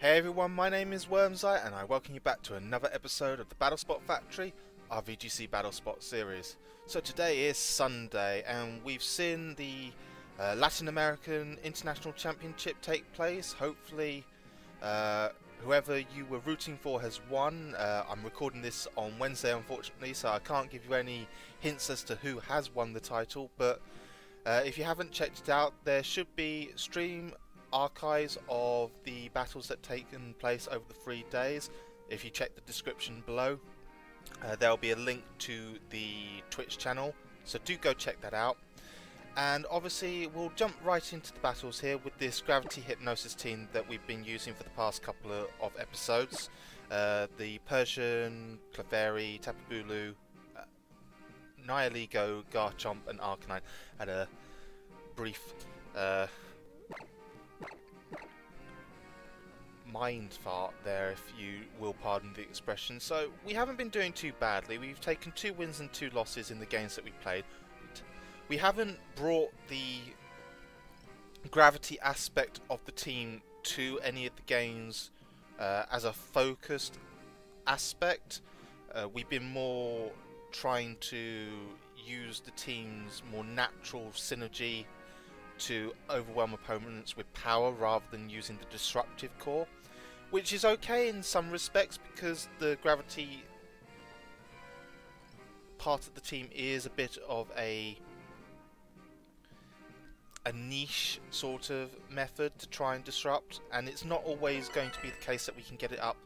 Hey everyone, my name is WyrmsEye and I welcome you back to another episode of the Battlespot Factory, our VGC Battlespot series. So today is Sunday and we've seen the Latin American International Championship take place. Hopefully whoever you were rooting for has won. I'm recording this on Wednesday unfortunately, so I can't give you any hints as to who has won the title, but if you haven't checked it out, there should be stream archives of the battles that taken place over the 3 days. If you check the description below, there'll be a link to the Twitch channel, so do go check that out. And obviously we'll jump right into the battles here with this Gravity Hypnosis team that we've been using for the past couple of episodes. The Persian, Clefairy, Tapu Bulu, Nihilego, Garchomp and Arcanine. Had a brief mind fart there, if you will pardon the expression. So we haven't been doing too badly. We've taken 2 wins and 2 losses in the games that we played. We haven't brought the gravity aspect of the team to any of the games as a focused aspect. We've been more trying to use the team's more natural synergy to overwhelm opponents with power rather than using the disruptive core, which is okay in some respects because the gravity part of the team is a bit of a niche sort of method to try and disrupt, and it's not always going to be the case that we can get it up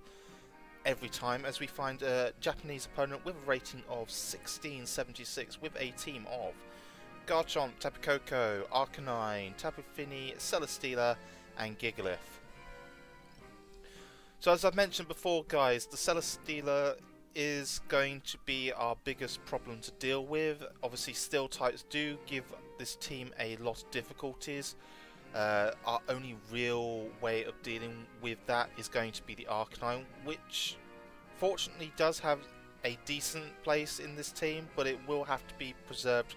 every time, as we find a Japanese opponent with a rating of 1676 with a team of Garchomp, Tapu Koko, Arcanine, Tapu Fini, Celesteela and Gigalith. So as I've mentioned before guys, the Celesteela is going to be our biggest problem to deal with. Obviously steel types do give this team a lot of difficulties. Our only real way of dealing with that is going to be the Arcanine, which fortunately does have a decent place in this team, but it will have to be preserved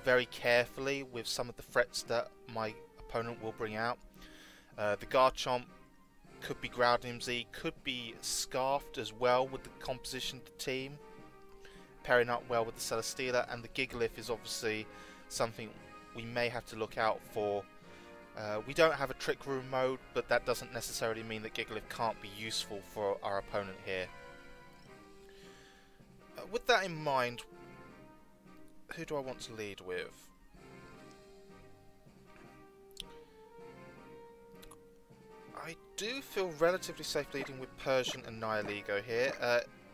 very carefully with some of the threats that my opponent will bring out. The Garchomp could be WyrmsEye, could be scarfed as well with the composition of the team, pairing up well with the Celesteela, and the Gigalith is obviously something we may have to look out for. We don't have a Trick Room mode, but that doesn't necessarily mean that Gigalith can't be useful for our opponent here. With that in mind, who do I want to lead with? I do feel relatively safe leading with Persian and Nihilego here.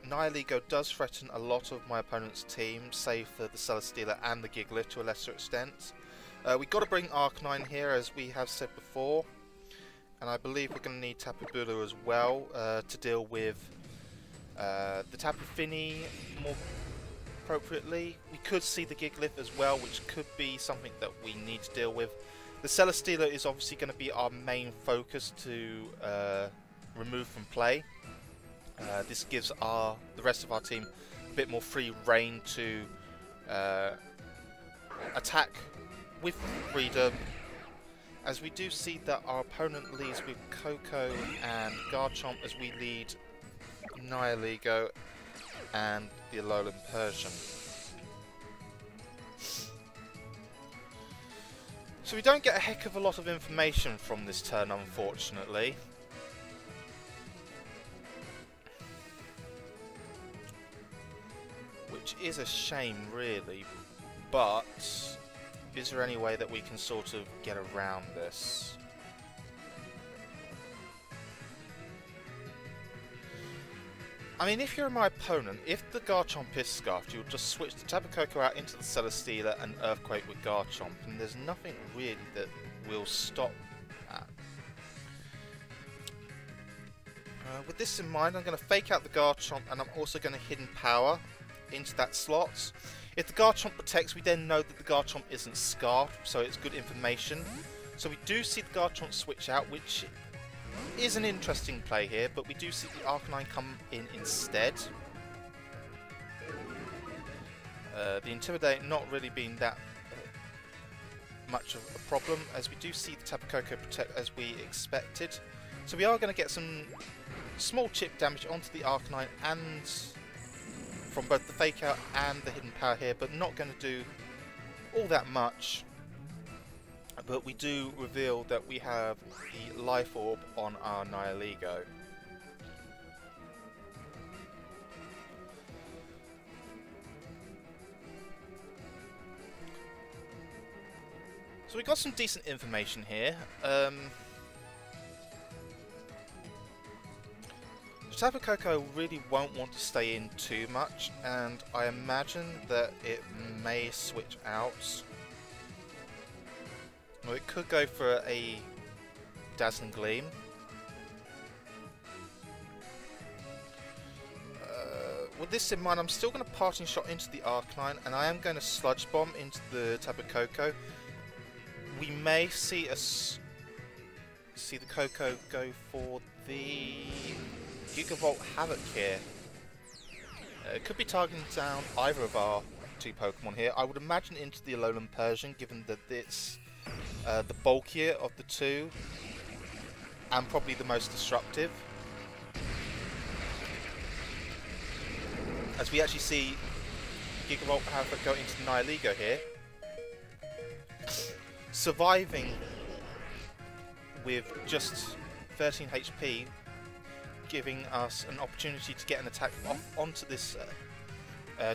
Nihilego does threaten a lot of my opponent's team, save for the Celesteela and the Gigalith to a lesser extent. We've got to bring Arcanine here, as we have said before, and I believe we're going to need Tapu Bulu as well to deal with the Tapu Fini more appropriately. We could see the Gigalith as well, which could be something that we need to deal with. The Celesteela is obviously going to be our main focus to remove from play. This gives the rest of our team a bit more free reign to attack with freedom, as we do see that our opponent leads with Koko and Garchomp, as we lead Nihilego and the Alolan Persian. So we don't get a heck of a lot of information from this turn, unfortunately. Which is a shame, really. But is there any way that we can sort of get around this? I mean, if you're my opponent, if the Garchomp is scarfed, you'll just switch the Tapu Koko out into the Celesteela and Earthquake with Garchomp, and there's nothing really that will stop that. With this in mind, I'm going to fake out the Garchomp, and I'm also going to Hidden Power into that slot. If the Garchomp protects, we then know that the Garchomp isn't scarfed, so it's good information. So we do see the Garchomp switch out, which is an interesting play here, but we do see the Arcanine come in instead. The Intimidate not really being that much of a problem, as we do see the Tapu Koko protect as we expected. So we are going to get some small chip damage onto the Arcanine and from both the Fake Out and the Hidden Power here, but not going to do all that much. But we do reveal that we have the Life Orb on our Nihilego. So we got some decent information here. Tapu Koko really won't want to stay in too much, and I imagine that it may switch out. Well, it could go for a Dazzling Gleam. With this in mind, I'm still going to Parting Shot into the Arcanine, and I am going to Sludge Bomb into the Tapu Koko. We may see the Koko go for the Gigavolt Havoc here. It could be targeting down either of our two Pokemon here. I would imagine into the Alolan Persian, given that it's the bulkier of the two and probably the most disruptive. As we actually see Gigavolt Havoc go into the Nihilego here, surviving with just 13 HP, giving us an opportunity to get an attack off onto this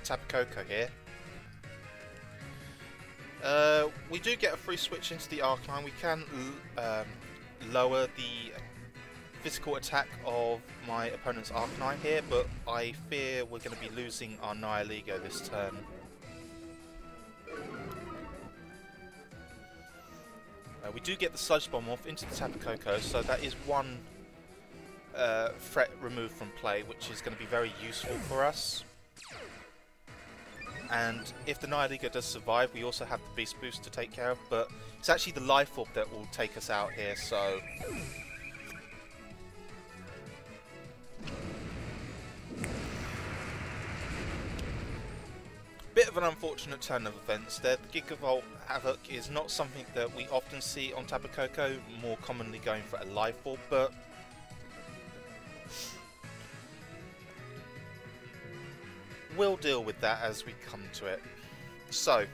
Tapu Koko here. We do get a free switch into the Arcanine. We can lower the physical attack of my opponent's Arcanine here, but I fear we're going to be losing our Nihilego this turn. We do get the Sludge Bomb off into the Tapu Koko, so that is one threat removed from play, which is going to be very useful for us. And if the Nihilego does survive, we also have the Beast Boost to take care of, but it's actually the Life Orb that will take us out here, so... Bit of an unfortunate turn of events there. The Gigavolt Havoc is not something that we often see on Tapu Koko, more commonly going for a Life Orb, but we'll deal with that as we come to it. So,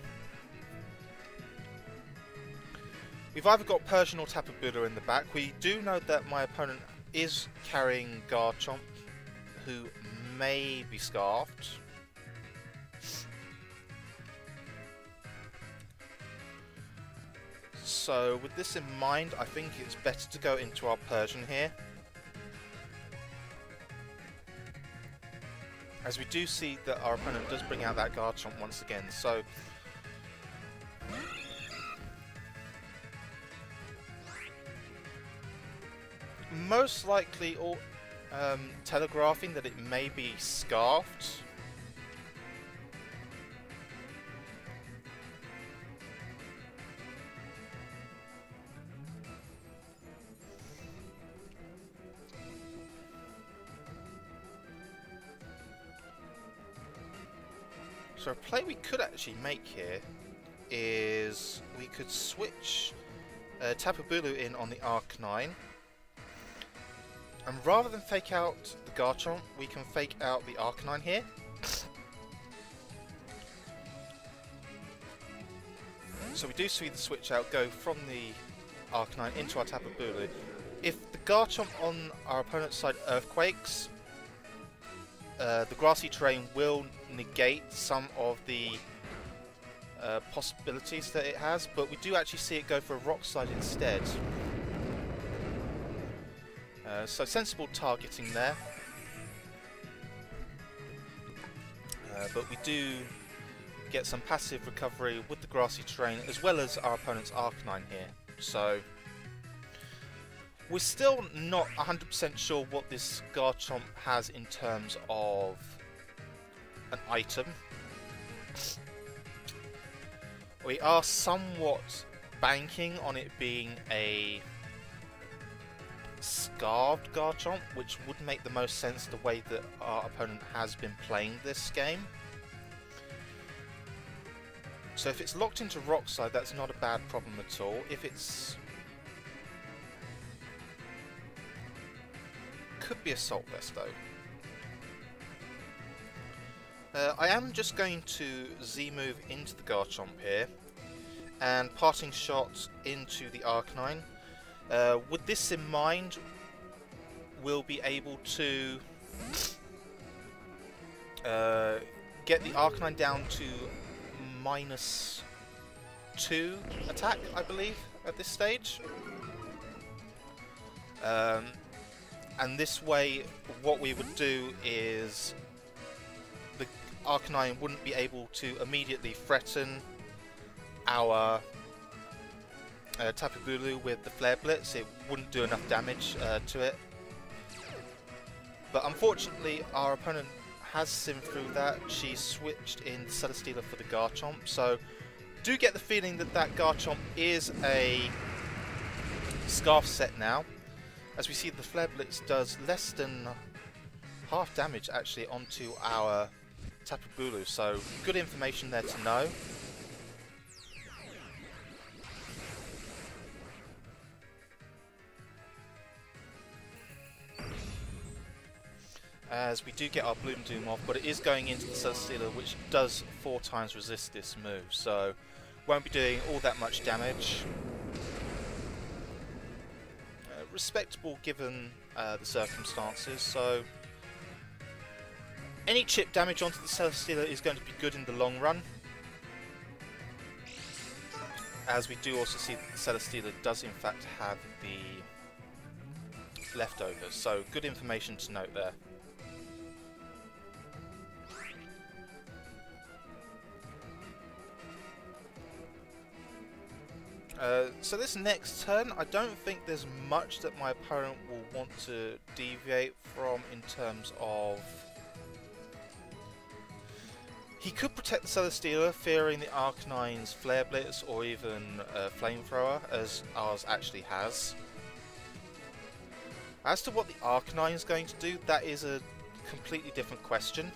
we've either got Persian or Tapu Bulu in the back. We do know that my opponent is carrying Garchomp, who may be Scarfed. So, with this in mind, I think it's better to go into our Persian here, as we do see that our opponent does bring out that Garchomp once again. So, most likely, or telegraphing that it may be Scarfed. So a play we could actually make here is we could switch Tapu Bulu in on the Arcanine, and rather than fake out the Garchomp, we can fake out the Arcanine here. So we do see the switch out go from the Arcanine into our Tapu Bulu. If the Garchomp on our opponent's side Earthquakes, the grassy terrain will negate some of the possibilities that it has, but we do actually see it go for a Rock Slide instead. So sensible targeting there. But we do get some passive recovery with the grassy terrain as well as our opponent's Arcanine here. So we're still not 100% sure what this Garchomp has in terms of an item. We are somewhat banking on it being a Scarved Garchomp, which would make the most sense the way that our opponent has been playing this game. So if it's locked into Rock Slide, that's not a bad problem at all. If it's could be a slug-fest though. I am just going to Z-move into the Garchomp here, and parting shots into the Arcanine. With this in mind, we'll be able to get the Arcanine down to -2 attack, I believe, at this stage. And this way, what we would do is the Arcanine wouldn't be able to immediately threaten our Tapu Bulu with the Flare Blitz. It wouldn't do enough damage to it. But unfortunately, our opponent has seen through that. She switched in Celesteela for the Garchomp, so do get the feeling that that Garchomp is a Scarf set now. As we see, the Flare Blitz does less than half damage actually onto our Tapu Bulu, so good information there to know. As we do get our Bloom Doom off, but it is going into the Celesteela, which does 4 times resist this move, so won't be doing all that much damage. Respectable given the circumstances, so any chip damage onto the Celesteela is going to be good in the long run, as we do also see that the Celesteela does in fact have the leftovers, so good information to note there. So this next turn, I don't think there's much that my opponent will want to deviate from in terms of... He could protect the Celesteela, fearing the Arcanine's Flare Blitz or even Flamethrower, as ours actually has. As to what the Arcanine is going to do, that is a completely different question.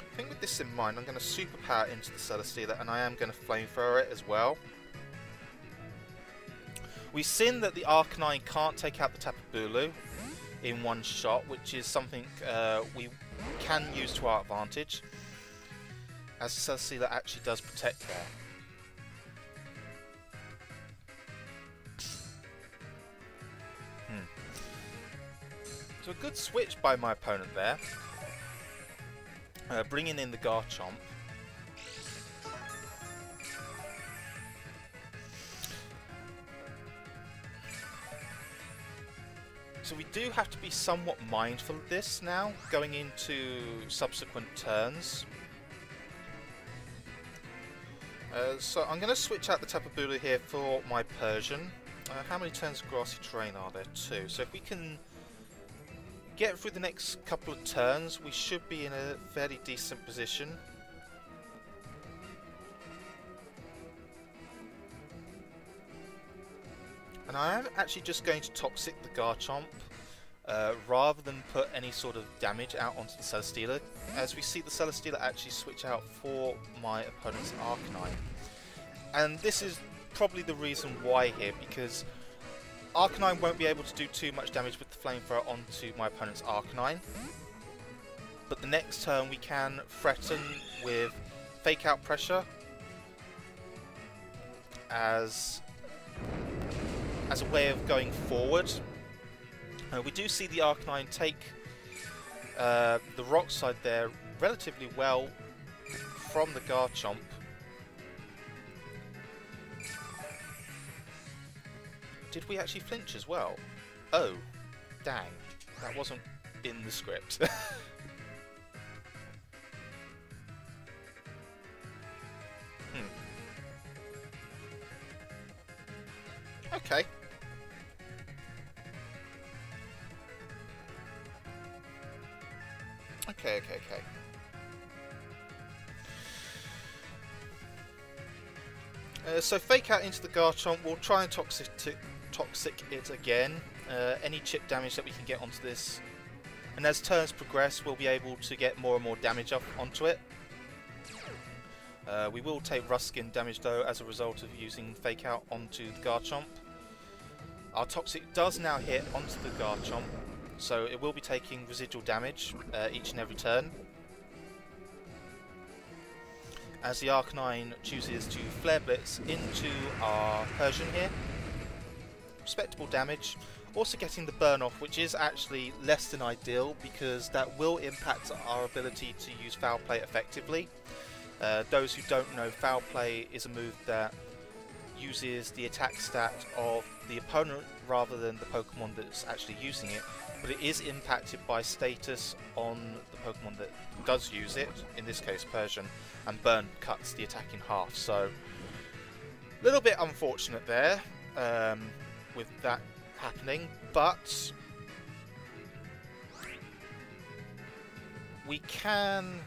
I think with this in mind, I'm going to Superpower into the Celesteela, and I am going to Flamethrower it as well. We've seen that the Arcanine can't take out the Tapu Bulu in one shot, which is something we can use to our advantage, as the Celesteela actually does protect there. So a good switch by my opponent there. Bringing in the Garchomp. So we do have to be somewhat mindful of this now, going into subsequent turns. So I'm going to switch out the Tapu Bulu here for my Persian. How many turns of Grassy Terrain are there? 2. So if we can get through the next couple of turns, we should be in a fairly decent position. And I am actually just going to Toxic the Garchomp rather than put any sort of damage out onto the Celesteela, as we see the Celesteela actually switch out for my opponent's Arcanine. And this is probably the reason why here, because Arcanine won't be able to do too much damage with the Flamethrower onto my opponent's Arcanine. But the next turn we can threaten with Fake Out Pressure as a way of going forward. We do see the Arcanine take the Rock Slide there relatively well from the Garchomp. Did we actually flinch as well? Oh, dang. That wasn't in the script. Okay. Okay. So Fake Out into the Garchomp. We'll try and Toxic it again. Any chip damage that we can get onto this. And as turns progress, we'll be able to get more and more damage up onto it. We will take Ruskin damage though as a result of using Fake Out onto the Garchomp. Our Toxic does now hit onto the Garchomp, so it will be taking residual damage each and every turn. As the Arcanine chooses to Flare Blitz into our Persian here. Respectable damage. Also getting the burn off, which is actually less than ideal because that will impact our ability to use Foul Play effectively. Those who don't know, Foul Play is a move that uses the attack stat of the opponent rather than the Pokemon that's actually using it, but it is impacted by status on the Pokemon that does use it, in this case Persian, and burn cuts the attack in half, so a little bit unfortunate there with that happening, but we can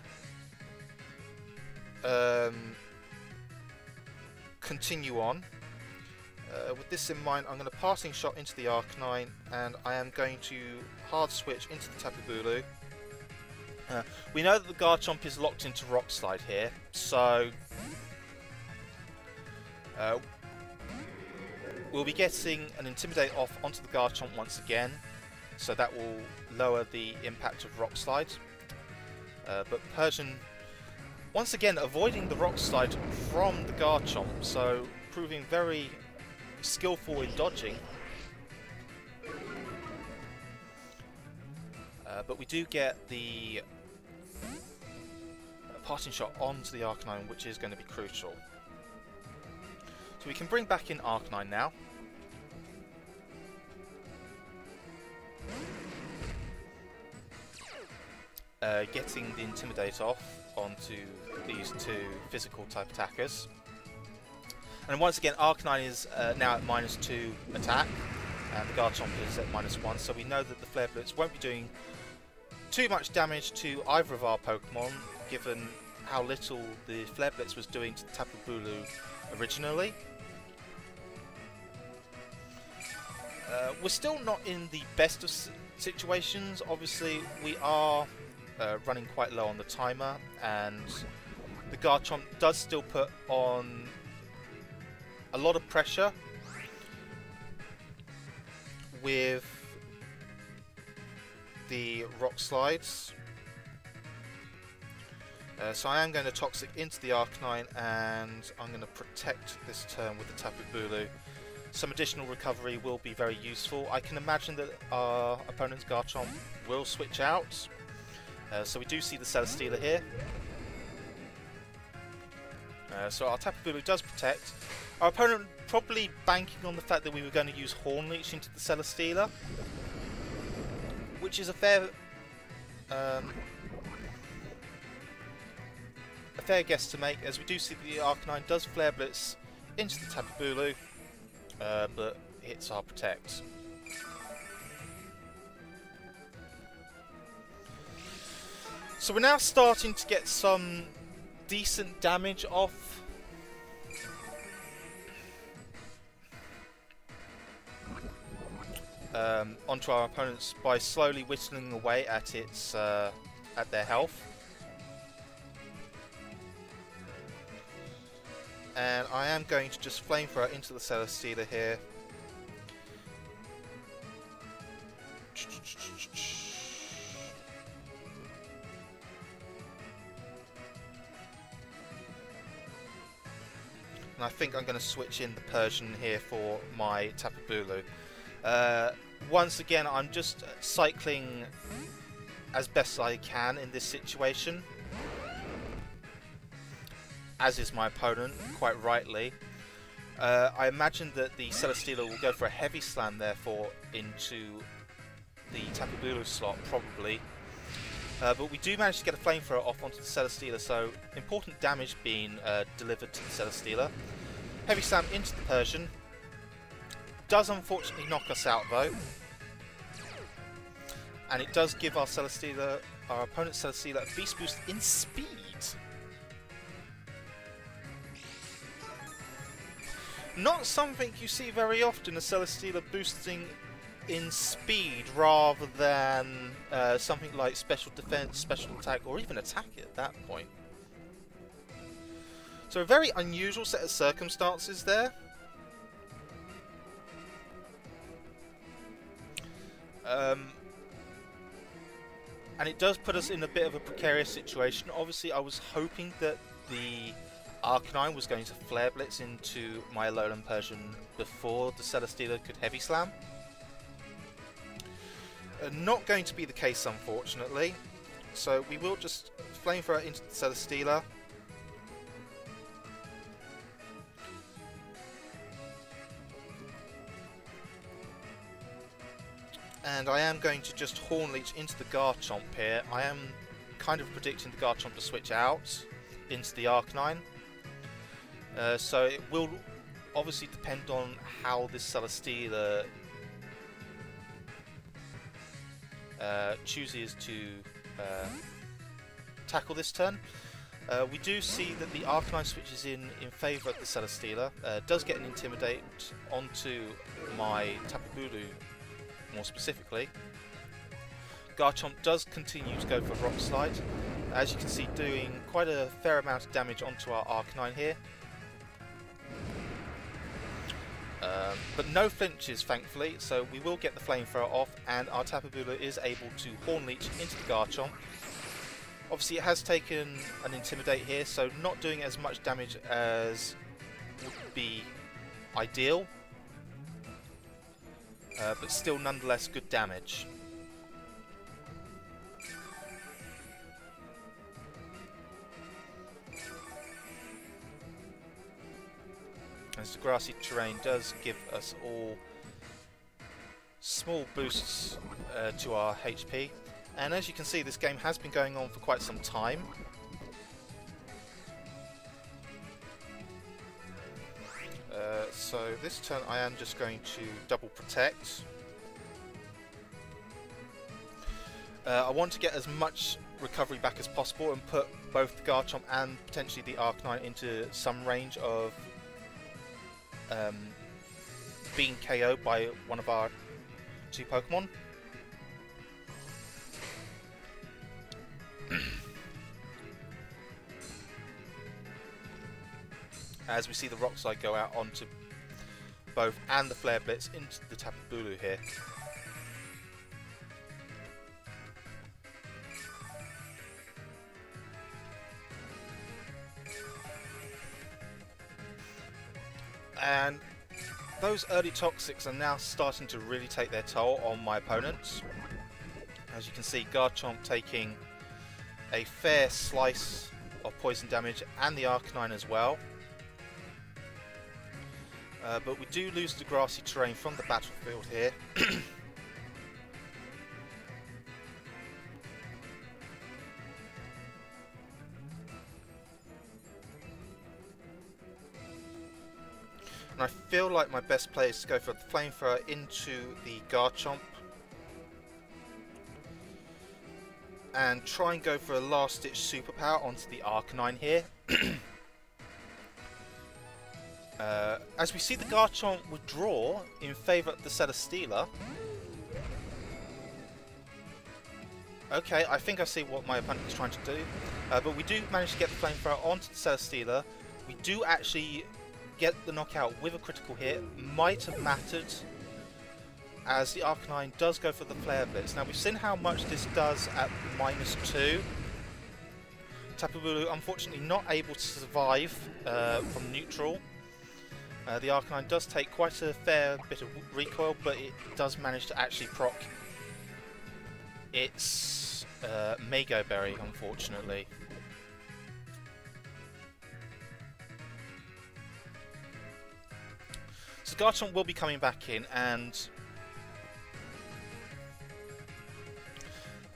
continue on. With this in mind, I'm going to Passing Shot into the Arcanine, and I am going to Hard Switch into the Tapu Bulu. We know that the Garchomp is locked into Rock Slide here, so we'll be getting an Intimidate off onto the Garchomp once again, so that will lower the impact of Rock Slide. But Persian, once again, avoiding the Rock Slide from the Garchomp, so proving very skillful in dodging. But we do get the Parting Shot onto the Arcanine, which is going to be crucial. So we can bring back in Arcanine now. Getting the Intimidate off onto these two physical type attackers. And once again, Arcanine is now at -2 attack, and the Garchomp is at -1, so we know that the Flare Blitz won't be doing too much damage to either of our Pokemon, given how little the Flare Blitz was doing to the Tapu Bulu originally. We're still not in the best of situations. Obviously, we are running quite low on the timer, and the Garchomp does still put on a lot of pressure with the Rock Slides. So I am going to Toxic into the Arcanine, and I'm going to protect this turn with the Tapu Bulu. Some additional recovery will be very useful. I can imagine that our opponent's Garchomp will switch out. So we do see the Celesteela here. So our Tapu Bulu does protect. Our opponent probably banking on the fact that we were going to use Horn Leech into the Celesteela, which is a fair guess to make, as we do see the Arcanine does Flare Blitz into the Tapu Bulu, but hits our Protect. So we're now starting to get some decent damage off. Onto our opponents by slowly whittling away at its at their health. And I am going to just Flamethrower into the Celesteela here. And I think I'm going to switch in the Persian here for my Tapu Bulu. Once again, I'm just cycling as best I can in this situation, as is my opponent, quite rightly. I imagine that the Celesteela will go for a heavy slam, therefore, into the Tapu Bulu slot, probably. But we do manage to get a Flamethrower off onto the Celesteela, so important damage being delivered to the Celesteela. Heavy slam into the Persian. Does unfortunately knock us out though, and it does give our Celesteela, our opponent's Celesteela, a Beast Boost in speed. Not something you see very often, a Celesteela boosting in speed rather than something like special defense, special attack, or even attack at that point. So a very unusual set of circumstances there. And it does put us in a bit of a precarious situation. Obviously, I was hoping that the Arcanine was going to Flare Blitz into my Alolan Persian before the Celesteela could Heavy Slam. Not going to be the case, unfortunately. So we will just Flamethrower into the Celesteela. And I am going to just Horn Leech into the Garchomp here. I am kind of predicting the Garchomp to switch out into the Arcanine. So it will obviously depend on how this Celesteela chooses to tackle this turn. We do see that the Arcanine switches in favour of the Celesteela. Does get an Intimidate onto my Tapu Bulu more specifically. Garchomp does continue to go for Rock Slide, as you can see doing quite a fair amount of damage onto our Arcanine here. But no flinches, thankfully, so we will get the Flamethrower off, and our Tapu Bulu is able to Horn Leech into the Garchomp. Obviously it has taken an Intimidate here, so not doing as much damage as would be ideal. But still nonetheless good damage. As the grassy terrain does give us all small boosts to our HP. And as you can see, this game has been going on for quite some time. So this turn I am just going to double protect. I want to get as much recovery back as possible and put both the Garchomp and potentially the Arcanine into some range of being KO'd by one of our two Pokemon. As we see the Rock Slide go out onto both and the Flare Blitz into the Tapu Bulu here. And those early Toxics are now starting to really take their toll on my opponents. As you can see, Garchomp taking a fair slice of poison damage, and the Arcanine as well. But we do lose the grassy terrain from the battlefield here. And I feel like my best play is to go for the Flamethrower into the Garchomp. And try and go for a last ditch superpower onto the Arcanine here. As we see the Garchomp withdraw in favour of the Celesteela. Okay, I think I see what my opponent is trying to do. But we do manage to get the Flamethrower onto the Celesteela. We do actually get the knockout with a critical hit. Might have mattered, as the Arcanine does go for the Flare Blitz. Now we've seen how much this does at -2. Tapu Bulu unfortunately not able to survive from neutral. The Arcanine does take quite a fair bit of recoil, but it does manage to actually proc its Mego Berry, unfortunately. So Garchomp will be coming back in, and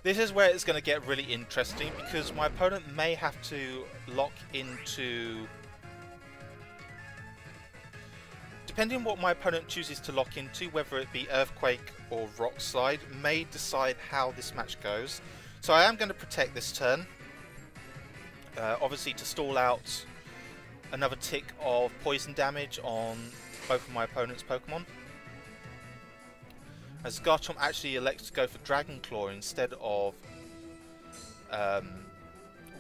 this is where it's going to get really interesting, because my opponent may have to lock into... Depending on what my opponent chooses to lock into, whether it be Earthquake or Rock Slide, may decide how this match goes. So I am going to protect this turn, obviously to stall out another tick of poison damage on both of my opponent's Pokemon. As Garchomp actually elects to go for Dragon Claw instead of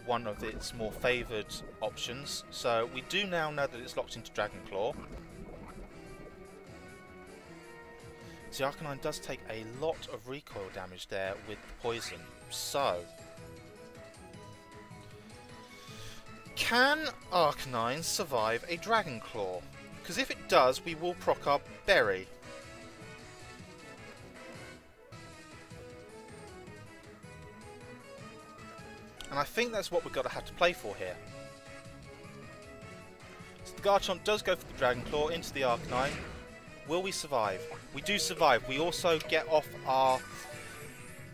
one of its more favoured options. So we do now know that it's locked into Dragon Claw. The Arcanine does take a lot of recoil damage there with the poison. So, can Arcanine survive a Dragon Claw? Because if it does, we will proc our Berry. And I think that's what we're going to have to play for here. So the Garchomp does go for the Dragon Claw into the Arcanine. Will we survive? We do survive. We also get off our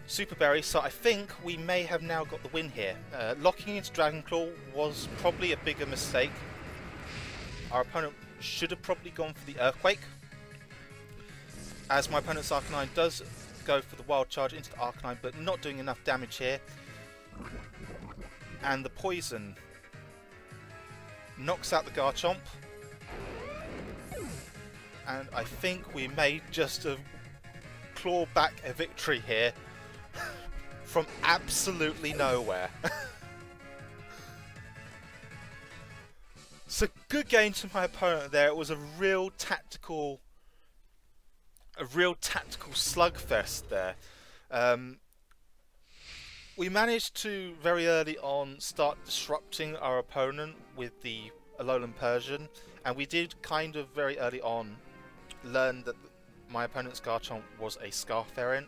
Super Berry, so I think we may have now got the win here. Locking into Dragon Claw was probably a bigger mistake. Our opponent should have probably gone for the Earthquake, as my opponent's Arcanine does go for the Wild Charge into the Arcanine, but not doing enough damage here. And the Poison knocks out the Garchomp. And I think we may just claw back a victory here from absolutely nowhere. So good game to my opponent there. It was a real tactical slugfest there. We managed to very early on start disrupting our opponent with the Alolan Persian, and we did kind of very early on learn that my opponent's Garchomp was a Scarf variant.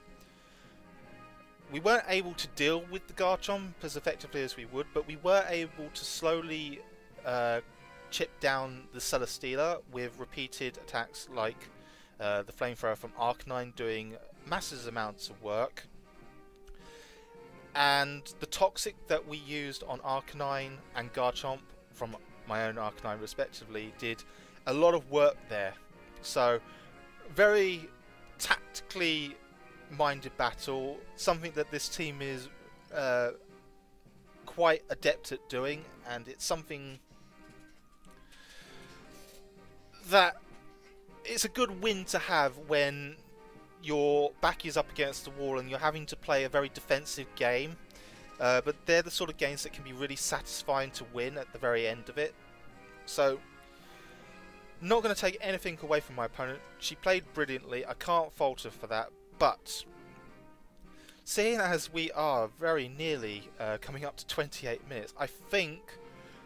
We weren't able to deal with the Garchomp as effectively as we would, but we were able to slowly chip down the Celesteela with repeated attacks like the Flamethrower from Arcanine doing massive amounts of work. And the Toxic that we used on Arcanine and Garchomp from my own Arcanine respectively did a lot of work there. So, very tactically minded battle, something that this team is quite adept at doing, and it's something that it's a good win to have when your back is up against the wall and you're having to play a very defensive game. But they're the sort of games that can be really satisfying to win at the very end of it. So, not going to take anything away from my opponent. She played brilliantly. I can't fault her for that. But, seeing as we are very nearly coming up to 28 minutes, I think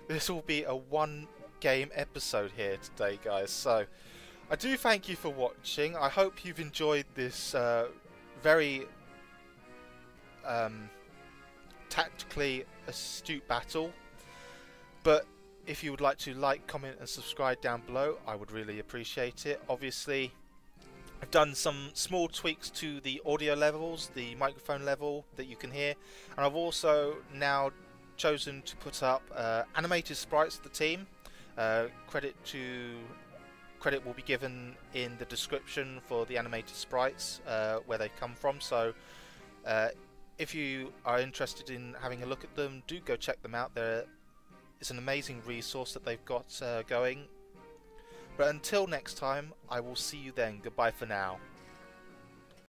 this will be a one-game episode here today, guys. So, I do thank you for watching. I hope you've enjoyed this very tactically astute battle. But if you would like to like, comment and subscribe down below, I would really appreciate it. Obviously, I've done some small tweaks to the audio levels, the microphone level that you can hear. And I've also now chosen to put up animated sprites of the team. Credit will be given in the description for the animated sprites where they come from. So if you are interested in having a look at them, do go check them out. It's an amazing resource that they've got going. But until next time, I will see you then. Goodbye for now.